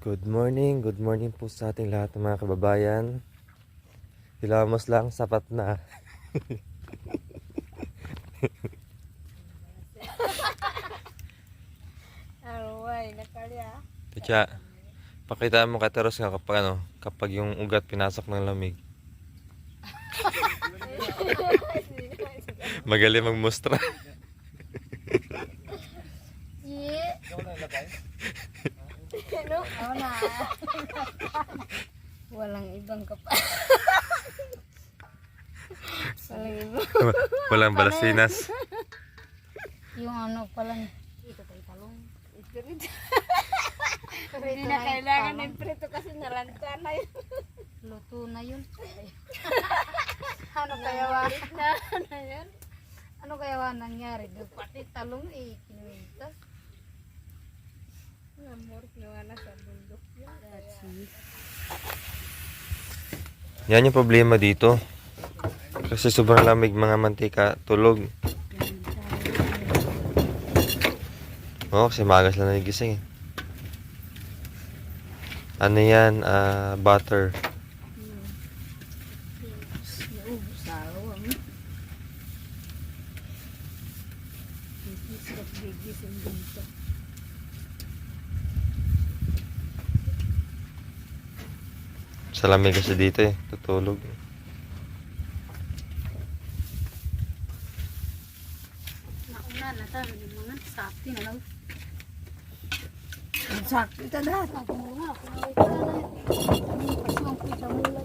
Good morning po sa ating lahat ng mga kababayan. Hilamos lang, sapat na. Arway, nakalya. Tiya, pakita mo Kateros nga kapag yung ugat pinasok ng lamig. Magaling magmustra. Yeah. Ano? Ako na. Walang ibang kapal. Walang ibang. Walang balasinas. Yung ano pala. Ito tayo talong. Ito rin. Hindi na kailangan ng prito kasi nalanta na yun. Luto na yun. Ano kaya na yan? Ano kaya nangyari? Pati talong kinuwintas. Namor, kinuha na sa bundok yun. Yan yung problema dito. Kasi sobrang lamig mga mantika, tulog. Oo, kasi magas lang nagigising eh. Ano yan? Butter. Sa lamig kasi dito eh, tutulog. Nauna na tayo yung mga sakti na lang. Sakti ta na. Ako muna, ako na ito na. Pasang kita mula.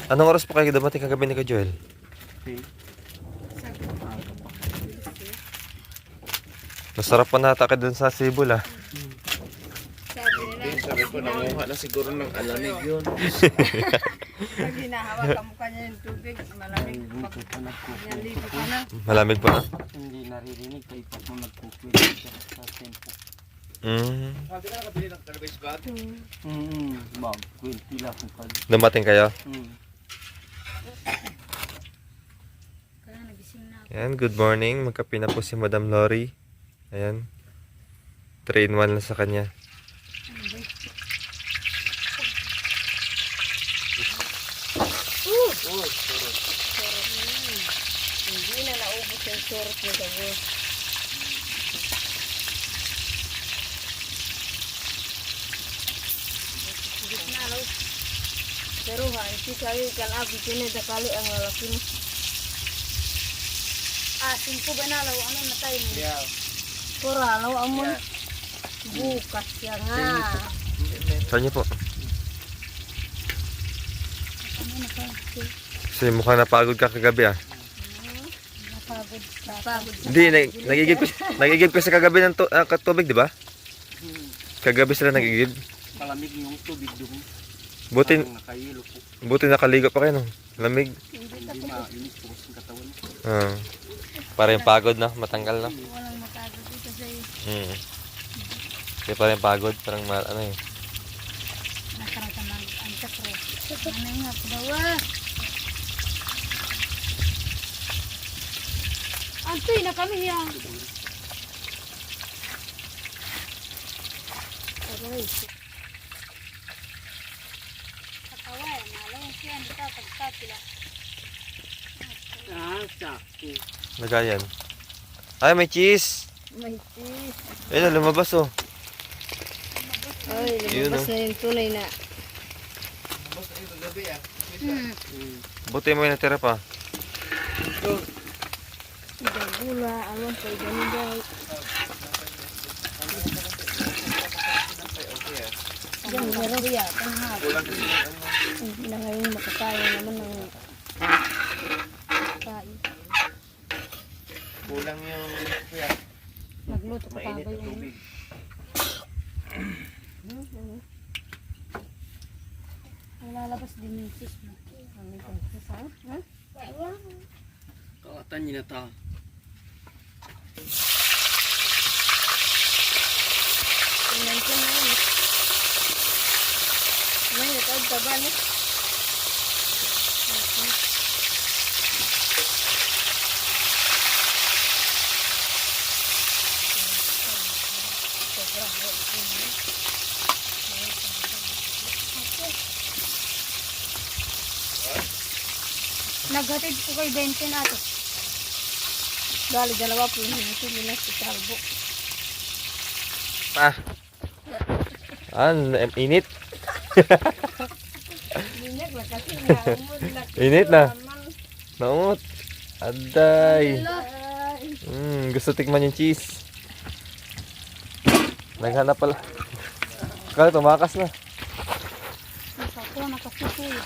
Anong oras po kayo dumating kagabi ni ka Joel? Masarap pa nata ka dun sa Sibol ah. Sabi ko, nanguha na siguro ng alamig yun. Pag hinahawak ang mukha niya yung tubig, malamig. Naligo ka na. Malamig pa na? Hindi naririnig kahit ako nagkukwit sa tempo. Mm. Sabi ka nakabili ng cannabis bag? Mag-kwinti lang kung kali. Dumating kayo? Kaya nagising na ako. Ayan, good morning. Magkape na po si Madam Lori. Ayan. 3-in-1 na sa kanya. Hindi na naubos yung surot niya sa buwan. Pero hansi kayo ikan abi kinedakali ang lalaki mo. Simpo ba na law ano na tayo mo? Yeah. Pura law amon. Bukas ya nga. Saan niyo po? Ano na pa? Kasi mukhang napagod ka kagabi ah. Napagod ka. Napagod. Hindi, nagigib kasi kagabi ng tubig, di ba? Kagabi sila nagigib. Malamig yung tubig doon. Buti, Nakahilo po. buti nakaligo pa kayo no? Lamig. Hindi mainit po sa katawan. Para yung pagod na, matanggal na. Walang makagod dito sa iyo. Hindi pa rin pagod, parang ano eh. Nakarata ang chakro. Ano nga po daw Antoy na kami ya. Aray. Kataway, nalawang siya nito pagkatila. Sakto. Lagayan. Ay, may cheese! May cheese. Ayun, lumabas oh. Ay, Yun, lumabas na yung tunay na. Basta yung kagabi ah. Buti mo yung natira pa. Gula, alam pa ganun daw. Diyan, meron ya, tanghap. Hindi na ngayon makakaya naman ng kain. Kulang yung kuya. Nagluto pa Mainit ba na yung tubig. lalabas din yung cheese mo. Ano yung cheese ha? Kawatan niya na ta. Tingnan ko na yun. May natawag ka ba no? Naghatid ko kay 20 na ito. Dali, dalawa po yung silinas sa salbo. Ah. Init. Minyak na kasi naumod na. Init na. Naumot. Aday. Hello. Gusto tikman yung cheese. Naghanap pala. Kala tumakas na. Ako nakasusuyo.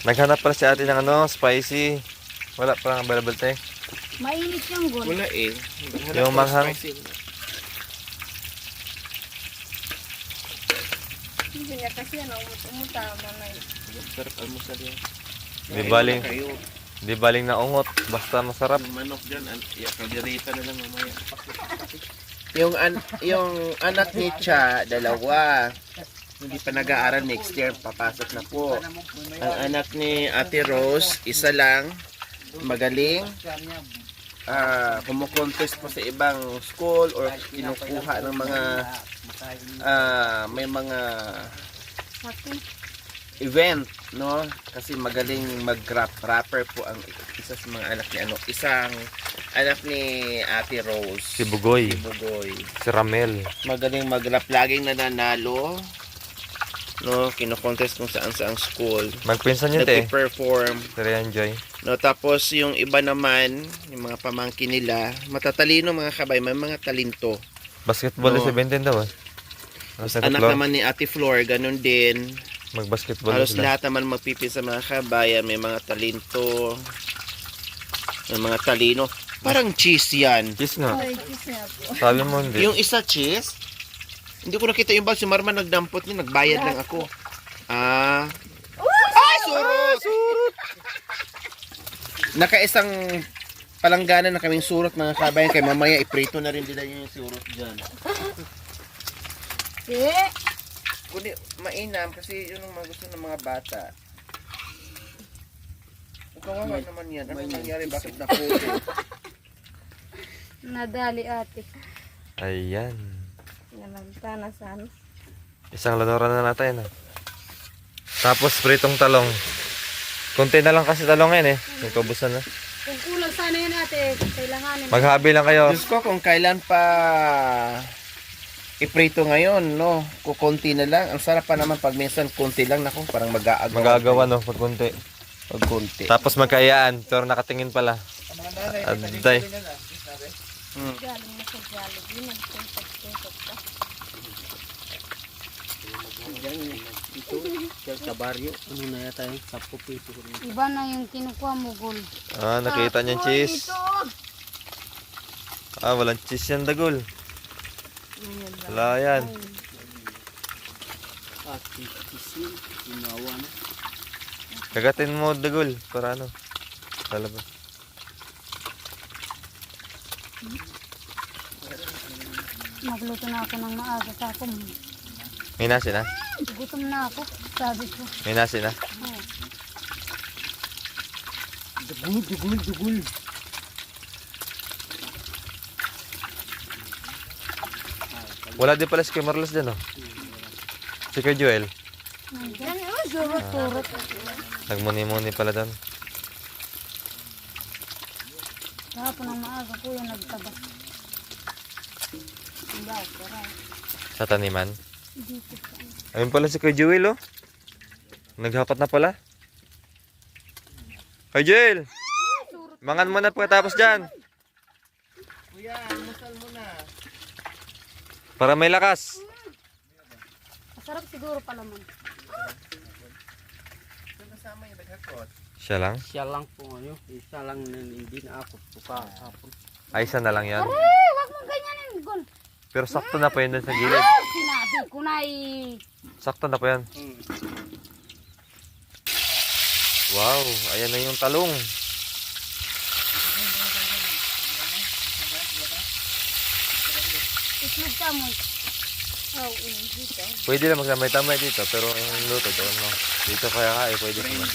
Naghanap pala si ate ng spicy. Wala pa lang available tayo. Mainit yung gol. Wala eh. Yung manghang. Hindi niya kasi umutama na yun. Sarap almusal yan. Di baling na ungot. Basta masarap. Yung manok dyan, kaldereta na lang mamaya. Yung anak ni Cha, dalawa. Hindi pa nag-aaral, next year papasok na po. Ang anak ni Ate Rose, isa lang, magaling. Kumukontest po sa ibang school or kinukuha ng mga may mga event, no? Kasi magaling rapper po ang isa sa mga anak ni isang anak ni Ate Rose. Si Bugoy. Si Ramel. Magaling mag-rap, laging nananalo. No, kino-contest kung saan school. Magpinsan yun te. Nag-perform. Enjoy. No, tapos yung iba naman, yung mga pamangkin nila, matatalino mga kabay, may mga talento. Basketball No. si Benten daw eh. Anak naman ni Ate Flor, ganun din. Mag-basketball Halos sila. lahat naman magpipisa mga kabayan, may mga talento. May mga talino. Parang cheese yan. Cheese nga. Ay, kasi po. Sabi mo hindi. Yung isa cheese, hindi ko nakita yung bag. Si Marman nagdampot niya, nagbayad lang ako. Ay, surot! Nakaisang palangganan na kaming surot mga kabayan. Kaya mamaya iprito na rin nila yung surot dyan. Kundi mainam kasi yun ang mga gusto ng mga bata. Kawawa naman yan. Ano nangyari? Bakit naputo? Nadali ate. Ayan. Nalanta na sana. Isang lanora na natin. Tapos pritong talong. Kunti na lang kasi talong yan eh. Nagpabusan na. Kung kulang sana yun ate, kailanganin. Maghabi lang kayo. Diyos ko, kung kailan pa iprito ngayon, no? Kukunti na lang. Ang sarap pa naman pag minsan kunti lang. Naku, parang mag-aagawan. Magagawa no, pag kunti. Pag kunti. Tapos magkayaan. Pero nakatingin pala. Aday. Galing na sa Jollibee, nagpuntot-puntot ka. Sa baryo, ano na yata yung 10 piso. Iba na yung kinukuha mo, gol. Nakita niyan cheese. Walang cheese yan dagol. Wala yan. Cheese, gumawa na. Kagatin mo dagol. Para ano. Lalabas. Nagluto na ako ng maaga sa ako. May nasi na? Gutom na ako, sabi ko. May nasi na? Oh. Dugul. Wala din pala si Kuya Marlos dyan oh. Si Kuya Joel. Nandiyan, surot-surot. Nagmuni-muni pala doon. Kahapon ng maaga po yung nagtabas. Sa taniman. Dito sa Ayun pala si Kuya Joel oh. Naghapat na pala. Kuya Joel! Mangan mo na pagkatapos dyan. Kuya, almusal mo na. Para may lakas. masarap siguro pala man. Kasama yung naghakot. Siya lang? Siya lang po ano, isa lang na hindi na ako puka hapon. Ay, isa na lang yan. Aray, wag mong ganyanin, Gon. Pero sakto na pa yun dun sa gilid. Sinabi ko na Sakto na pa yan. Wow, ayan na yung talong. itlog ka mo. Oh, dito. Pwede lang magsamay-tamay dito, pero yung luto doon no. Dito kaya nga eh, pwede naman.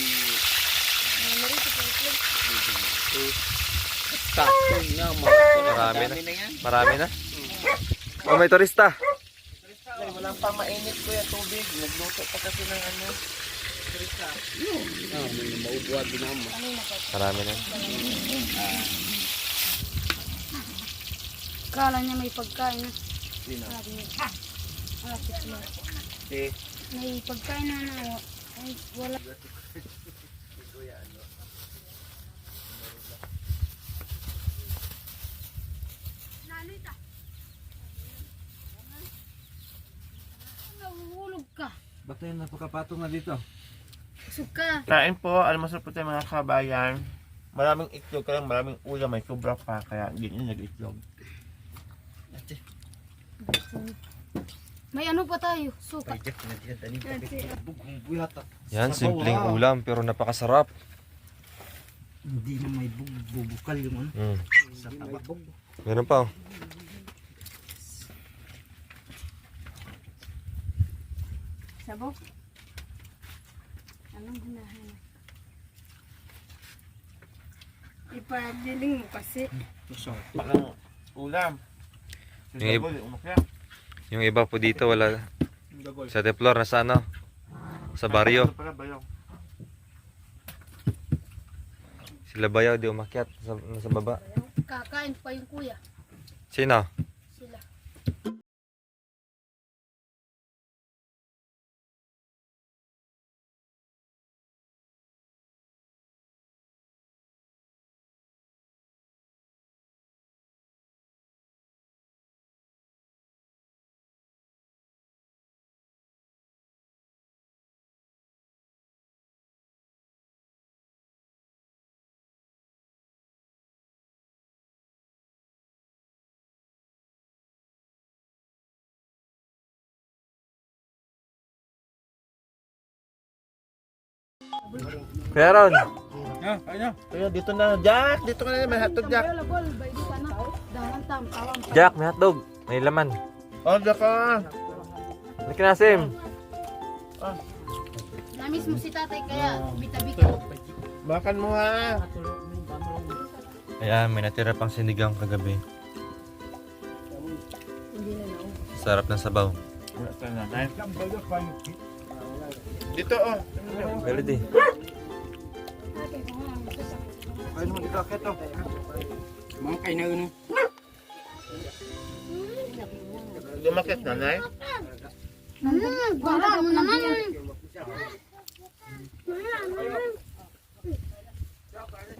Sakto na Marami na. Marami na. Oh, may turista. Walang pamainit ko yung tubig. Nagluto pa kasi ng ano. May maubuhat din ako. Marami na. Kala niya may pagkain na. Sino? Sabi niya. Sila. Si May pagkain na na. Ay, wala. Nahulog ka. Ba't tayo napakapatong na dito? Busog ka. kain po, almusal po tayo mga kabayan. Maraming itlog, kaya maraming ulam, may sobra pa, kaya hindi nyo nag-itlog. May ano pa tayo? Suka. Yan, simpleng ulam pero napakasarap. Hindi na may bubukal yung ano. Sa tabak. Meron pa oh. Sabok. Anong hinahanap? Ipabiling mo kasi. Bakang ulam. Yung iba po dito wala. Sa Teplor, nasa ano? Sa baryo. Sila bayaw di umakyat nasa baba. Kakain pa yung kuya. Sino? Sila. Kaya Ron, Kaya dito na, Jack! Dito ka na, may hotdog, Jack! Labol, bay di ka na. Dahan tam, tawang. Jack, may hotdog. May laman. Oh, Jack ka! Nakinasim. Namiss mo si tatay kaya bita-bita. Makan mo ha! Ayan, may natira pang sinigang kagabi. Sarap ng sabaw. Dito, oh! Melody. Kain mo dito, keto. Mga kain na yun. Lumakit na, Nay? Bala mo naman.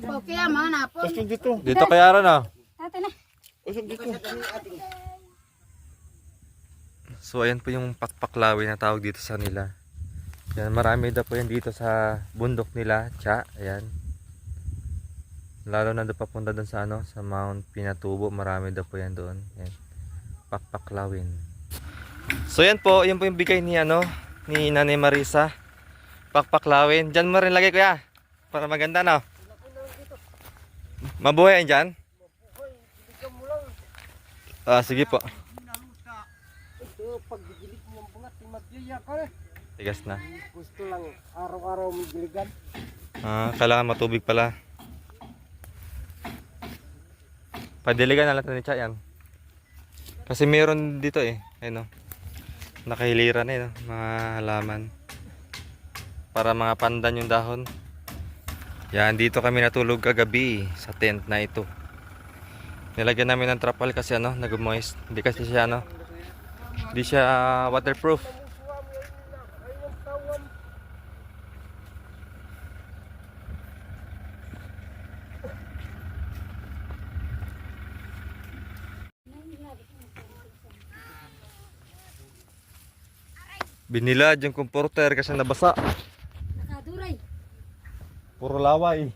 Okay, mga napon. Usog dito! Dito kaya Ron ah. Tatay na. Usog dito! So ayan po yung pakpaklawi na tawag dito sa nila. Yan, marami daw po yan dito sa bundok nila, Tsa, ayan. Lalo na doon papunta doon sa ano, sa Mount Pinatubo, marami daw po yan doon. Yan. Pakpaklawin. So yan po yung bigay ni ano, ni Nanay Marisa. Pakpaklawin. Diyan mo rin lagay kuya. Para maganda no. Mabuhay yan dyan? Ah, sige po. Ito, pagdidilig mo ng bungat, magdiya ka eh. Tigas na. Gusto lang araw-araw may diligan. Ah, kailangan matubig pala. Padiligan na natin ni Cha yan. Kasi meron dito eh. Ayun o. Nakahiliran eh. No? Mga halaman. Para mga pandan yung dahon. Yan, dito kami natulog kagabi sa tent na ito. Nilagyan namin ng trapal kasi ano, nag-moist. Hindi kasi siya ano. Hindi siya waterproof. Binilad yung comforter kasi nabasa. Nakaduray. Puro laway.